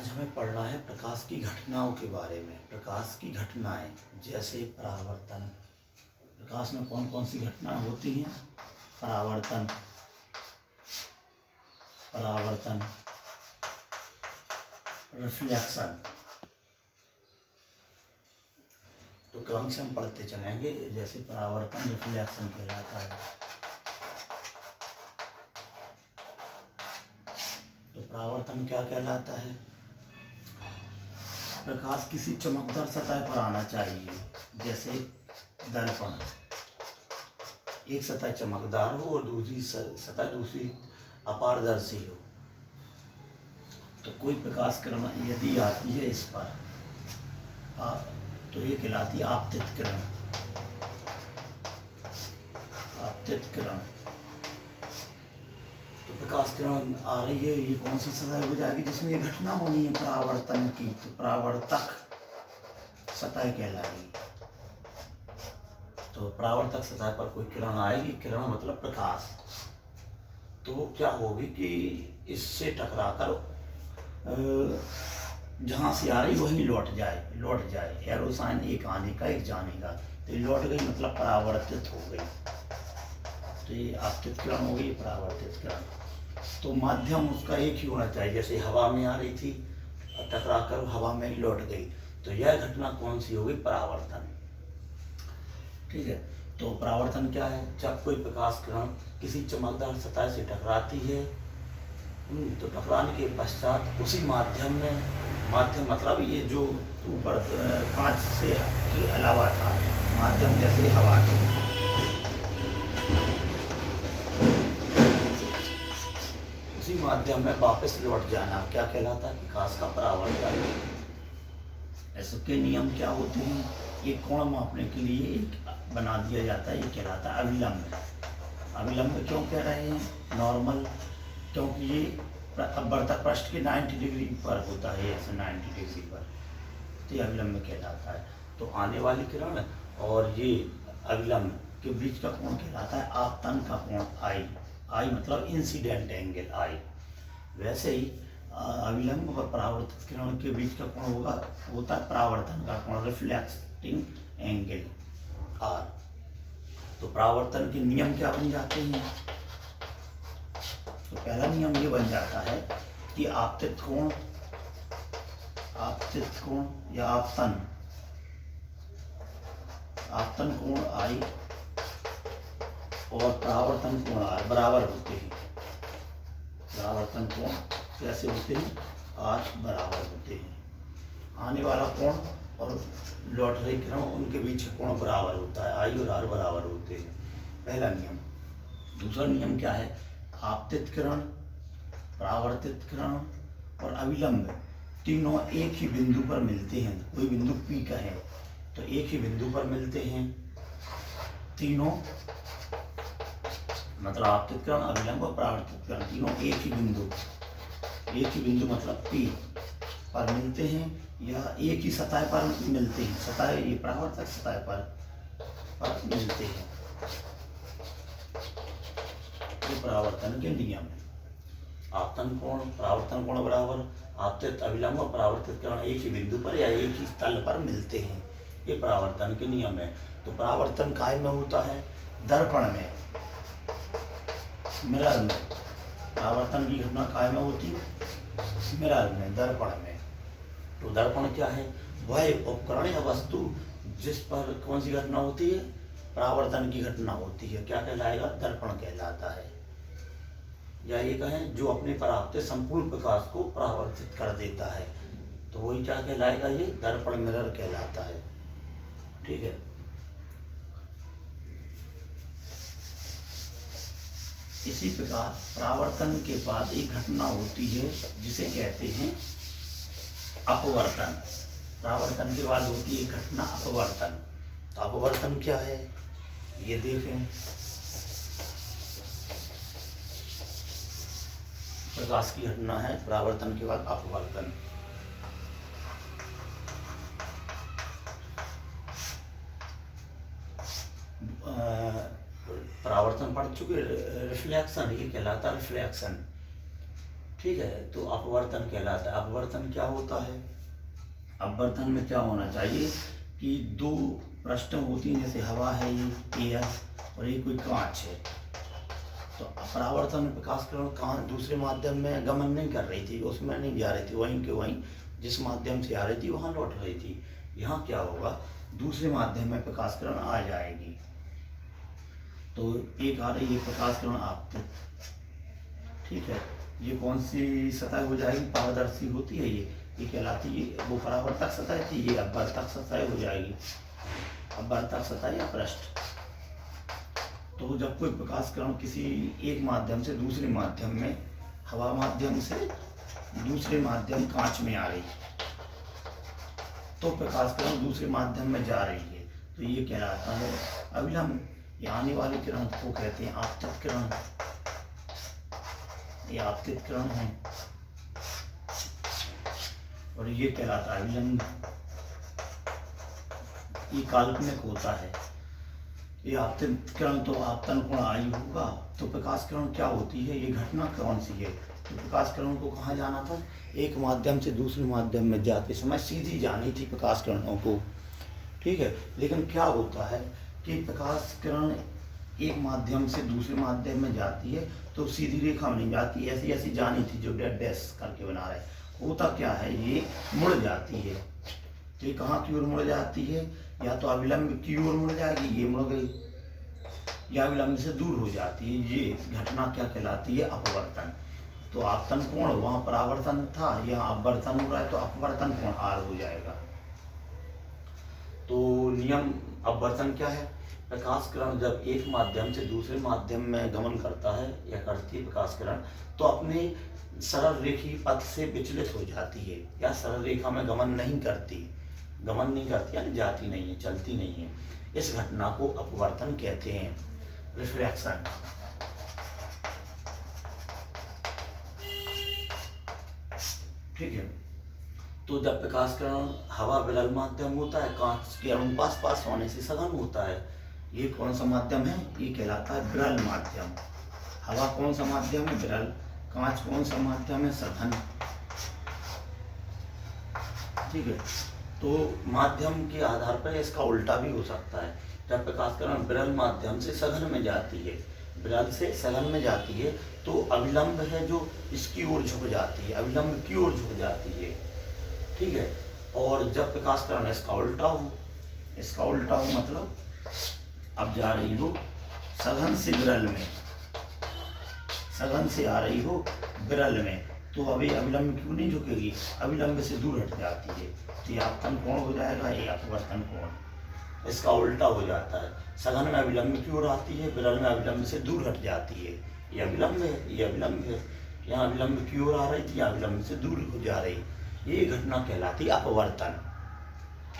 आज हमें पढ़ना है प्रकाश की घटनाओं के बारे में। प्रकाश की घटनाएं जैसे परावर्तन। प्रकाश में कौन कौन सी घटनाएं होती हैं? परावर्तन, परावर्तन, रिफ्लेक्शन। तो क्रम से हम पढ़ते चलेंगे। जैसे परावर्तन रिफ्लेक्शन कहलाता है। तो परावर्तन क्या कहलाता है? प्रकाश किसी चमकदार सतह पर आना चाहिए, जैसे दर्पण। एक सतह चमकदार हो और दूसरी सतह दूसरी अपारदर्शी हो। तो कोई प्रकाश किरण यदि आती है इस पर तो ये कहलाती है आपतित किरण। आपतित किरण। तो प्रकाश किरण आ रही है, ये कौन सी सतह हो जाएगी जिसमें ये घटना होनी है परावर्तन की? तो परावर्तक सतह कहलाएगी। तो परावर्तक सतह पर कोई किरण आएगी, किरण मतलब प्रकाश, तो क्या होगी कि इससे टकराकर जहाँ से आ रही वहीं लौट जाए। एरोसाइन एक आने का एक जाने का, तो लौट गई मतलब परावर्तित हो गई। तो ये आपतित किरण हो गई, परावर्तित किरण। तो माध्यम उसका एक ही होना चाहिए। जैसे हवा में आ रही थी, टकराकर हवा में ही लौट गई, तो यह घटना कौन सी होगी? परावर्तन। ठीक है। तो परावर्तन क्या है? जब कोई प्रकाश किरण किसी चमकदार सतह से टकराती है, तो टकराने के पश्चात उसी माध्यम में, माध्यम मतलब ये जो ऊपर कांच से के अलावा था माध्यम, जैसे हवा के, उसी माध्यम में वापस लौट जाना क्या कहलाता है? प्रकाश का परावर्तन। इसके नियम क्या होते हैं? ये कोण मापने के लिए एक बना दिया जाता है, ये कहलाता है अभिलंब। अभिलंब क्यों कह रहे हैं? नॉर्मल, क्योंकि ये अपवर्तक पृष्ठ के 90 डिग्री पर होता है, ऐसे 90 डिग्री पर, तो ये अभिलंब कहलाता है। तो आने वाली किरण और ये अभिलंब के बीच का कोण कहलाता है आपतन का कोण, आई। आई मतलब इंसिडेंट एंगल, आई। वैसे ही अभिलंब और परावर्तित किरण के बीच का कोण होता है परावर्तन का कोण, रिफ्लेक्टिंग एंगल, आर। तो परावर्तन के नियम क्या बन जाते हैं? तो पहला नियम ये बन जाता है कि आपतित कोण या आपतन कोण आई और परावर्तन कोण आर बराबर होते हैं। परावर्तन कोण कैसे होते हैं? आर बराबर होते हैं। आने वाला कोण और लौट रही किरण, उनके बीच कोण बराबर होता है, आई और आर बराबर होते हैं। पहला नियम। दूसरा नियम क्या है? आपतित किरण, परावर्तित किरण और अभिलंब तीनों एक ही बिंदु पर मिलते हैं। कोई बिंदु P का है तो एक ही बिंदु पर मिलते हैं तीनों, मतलब आपतित किरण, अभिलंब और परावर्तित किरण तीनों एक ही बिंदु मतलब P पर मिलते हैं, या एक ही सतह पर मिलते हैं। सतह ये परावर्तक सतह पर मिलते हैं। ये परावर्तन के नियम है। आपतन कोण, परावर्तन कोण बराबर, आपतित, अभिलंब और परावर्तित किरण एक ही बिंदु पर या एक ही तल पर मिलते हैं। ये परावर्तन के नियम है। तो परावर्तन काय में होता है? दर्पण में, मिरर में। परावर्तन की घटना काय में होती है? मिरर में, दर्पण में। तो दर्पण क्या है? वह उपकरण या वस्तु जिस पर कौन सी घटना होती है? परावर्तन की घटना होती है। क्या कहलाएगा? दर्पण कहलाता है। या ये कहें जो अपने परावर्तित संपूर्ण प्रकाश को परावर्तित कर देता है, तो वही क्या कहलाएगा? ये दर्पण, मिरर कहलाता है। ठीक है। इसी प्रकार परावर्तन के बाद एक घटना होती है जिसे कहते हैं अपवर्तन। परावर्तन के बाद होती है घटना अपवर्तन। तो अपवर्तन क्या है? ये देखें, प्रकाश की घटना है, परावर्तन के बाद अपवर्तन। परावर्तन पढ़ चुके। रिफ्लेक्शन ये कहलाता है, रिफ्लेक्शन। ठीक है, तो अपवर्तन कहलाता है। अपवर्तन क्या होता है? अपवर्तन में क्या होना चाहिए कि दो पृष्ठ होती हैं, जैसे हवा है ये एयर और ये कोई कांच है। तो परावर्तन में प्रकाश किरण कांच दूसरे माध्यम में गमन नहीं कर रही थी, उसमें नहीं जा रही थी, वहीं के वहीं जिस माध्यम से आ रही थी वहां लौट रही थी। यहाँ क्या होगा, दूसरे माध्यम में प्रकाश किरण आ जाएगी। तो एक आ रही है प्रकाश किरण आपतित, ठीक है, ये कौन सी सतह हो जाएगी? पारदर्शी होती है ये कहलाती है, वो परावर्तक सतह थी, ये अपवर्तक सतह हो जाएगी। अपवर्तक सतह या पृष्ठ। तो जब कोई प्रकाश किरण किसी एक माध्यम से दूसरे माध्यम में, हवा माध्यम से दूसरे माध्यम कांच में आ रही, तो प्रकाश किरण दूसरे माध्यम में जा रही है, तो ये कहलाता है अविलंब। ये आने वाली किरण को कहते हैं आपतित किरण, ये आपतित किरण है और ये कहलाता है अविलंब। ये काल्पनिक होता है। ये आपतित किरण तो आपतन कोण आई होगा, तो प्रकाश किरण क्या होती है, ये घटना कौन सी है? तो प्रकाश किरण को कहाँ जाना था? एक माध्यम से दूसरे माध्यम में जाते समय सीधी जानी थी प्रकाश किरणों को, ठीक है। लेकिन क्या होता है कि प्रकाश किरण एक माध्यम से दूसरे माध्यम में जाती है तो सीधी रेखा में नहीं जाती, ऐसी ऐसी जानी थी, जो डेड डैश करके बना रहे। होता क्या है, ये मुड़ जाती है। तो ये कहाँ की ओर मुड़ जाती है? या तो अविलंब की ओर मुड़ जाएगी, ये मुड़ गई, या अविलंब से दूर हो जाती है। ये घटना क्या कहलाती है? अपवर्तन। तो आपतन कोण वहां परावर्तन था, यहाँ अपवर्तन हो रहा है, तो अपवर्तन कोण आर हो जाएगा। तो नियम अपवर्तन क्या है? प्रकाश किरण जब एक माध्यम से दूसरे माध्यम में गमन करता है या करती है प्रकाश किरण, तो अपने सरल रेखी पथ से विचलित हो जाती है, या सरल रेखा में गमन नहीं करती यानी जाती नहीं है, चलती नहीं है। इस घटना को अपवर्तन कहते हैं, रिफ्रैक्शन। ठीक है, तो जब प्रकाश किरण हवा विरल माध्यम होता है, कांच के अणु पास पास होने से सघन होता है। ये कौन सा माध्यम है? ये कहलाता है विरल माध्यम। हवा कौन सा माध्यम है? विरल। कांच कौन सा माध्यम है? सघन। ठीक है, तो माध्यम के आधार पर इसका उल्टा भी हो सकता है। जब प्रकाश किरण विरल माध्यम से सघन में जाती है, विरल से सघन में जाती है, तो अविलंब है जो इसकी ओर झुक जाती है, अविलंब की ओर झुक जाती है। ठीक है, और जब प्रकाश किरण इसका उल्टा हो मतलब अब जा रही हो सघन से विरल में, सघन से आ रही हो विरल में, तो अभी अविलंब क्यों नहीं झुकेगी? अविलंब से दूर हट जाती है, तो ये आपतन कोण हो जाएगा, ये अपवर्तन कोण। इसका उल्टा हो जाता है, सघन में अविलंब की ओर आती है, विरल में अविलंब से दूर हट जाती है। ये अविलंब है, ये अविलंब है। यहाँ अविलंब की ओर आ रही थी, यहाँ अविलंब से दूर हो जा रही, ये घटना कहलाती है अपवर्तन।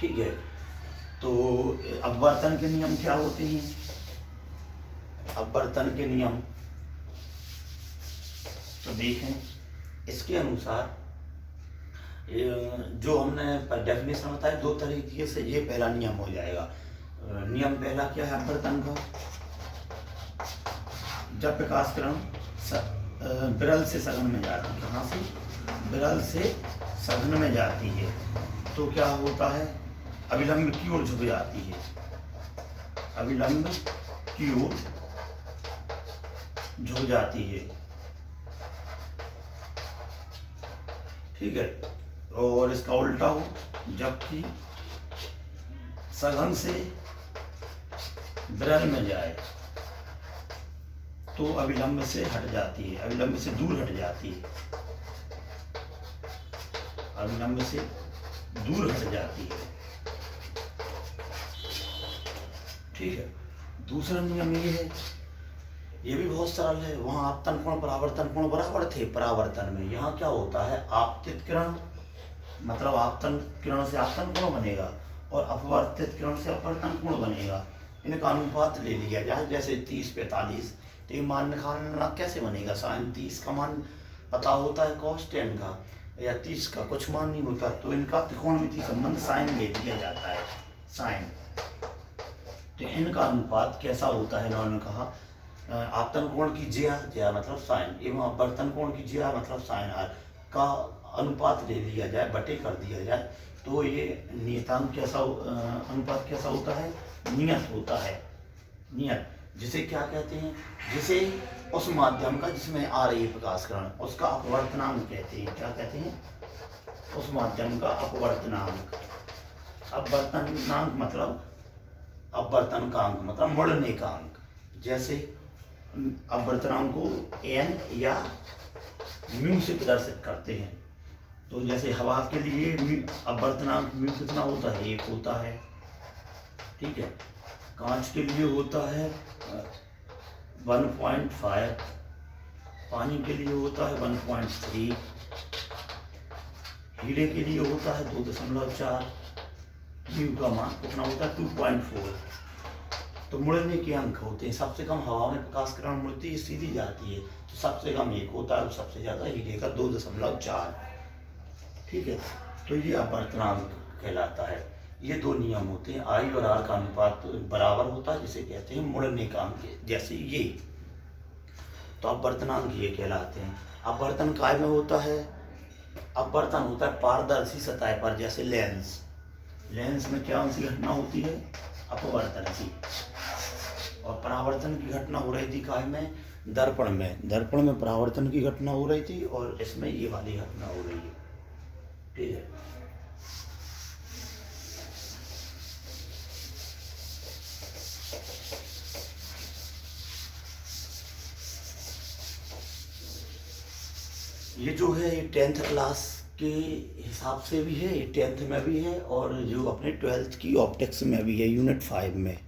ठीक है, तो अपवर्तन के नियम क्या होते हैं? अपवर्तन के नियम तो देखें, इसके अनुसार जो हमने डेफिनेशन बताया दो तरीके से, ये पहला नियम हो जाएगा। नियम पहला क्या है अपवर्तन का? जब प्रकाश किरण विरल से सघन में जाती है, कहाँ से? विरल से सघन में जाती है, तो क्या होता है? अविलंब की ओर झुक जाती है, अविलंब की ओर झुक जाती है। ठीक है, और इसका उल्टा हो, जबकि सघन से विरल में जाए तो अविलंब से हट जाती है, अविलंब से दूर हट जाती है, अविलंब से दूर हट जाती है। ठीक है, दूसरा नियम ये है, ये भी बहुत सरल है। वहां आपतन कोण परावर्तन कोण बराबर थे परावर्तन में, यहाँ क्या होता है? आपतित किरण मतलब आपतन किरण से आपतन कोण बनेगा और अपवर्तित किरण से अपवर्तन कोण बनेगा। इनका अनुपात ले लिया जाए, जैसे 30-45, तो ये मान निकालना कैसे बनेगा? साइन 30 का मान पता होता है cos tan का, या 30 का कुछ मान नहीं होता, तो इनका त्रिकोणमितीय संबंध साइन ले लिया जाता है, साइन। तो इनका अनुपात कैसा होता है? इन्होंने कहा आपतन कोण की ज्या ज्या मतलब साइन एवं अपवर्तन कोण की ज्या मतलब साइन आर का अनुपात ले लिया जाए, बटे कर दिया जाए, तो ये नियतांक कैसा अनुपात कैसा होता है, नियत होता है। नियत जिसे क्या कहते हैं, जिसे उस माध्यम का जिसमें आ रही है प्रकाश किरण उसका अपवर्तनांक कहते हैं। क्या कहते हैं, उस माध्यम का अपवर्तनांक। अपवर्तनांक मतलब अपवर्तन का अंक मतलब मुड़ने का अंक। जैसे अपवर्तनांक को n या म्यू से प्रदर्शित करते हैं। तो जैसे हवा के लिए अपवर्तनांक म्यू कितना होता है, 1 होता है। ठीक है, कांच के लिए होता है 1.5, पानी के लिए होता है 1.3, हीरे के लिए होता है 2.4, म्यू का मान कितना होता है 2.4। तो मुड़ने के अंक होते हैं। सबसे कम हवा में प्रकाश किरण मुड़ती है, सीधी जाती है, तो सबसे कम 1 होता है और सबसे ज्यादा हीरे का 2.4। ठीक है, तो ये अपवर्तनांक कहलाता है। ये 2 नियम होते हैं, आई और आर का अनुपात बराबर होता है, जिसे कहते हैं मुड़ने का अंक। जैसे ये तो अपवर्तनांक ये कहलाते हैं। अपवर्तन काय में होता है, अपवर्तन होता है पारदर्शी सतह पर, जैसे लेंस। लेंस में क्या सी घटना होती है, अपवर्तन की। और परावर्तन की घटना हो रही थी काय में, दर्पण में। दर्पण में परावर्तन की घटना हो रही थी और इसमें ये वाली घटना हो रही है। ठीक है, ये जो है ये 10th क्लास के हिसाब से भी है, ये 10th में भी है और जो अपने 12th की ऑप्टिक्स में भी है, यूनिट 5 में।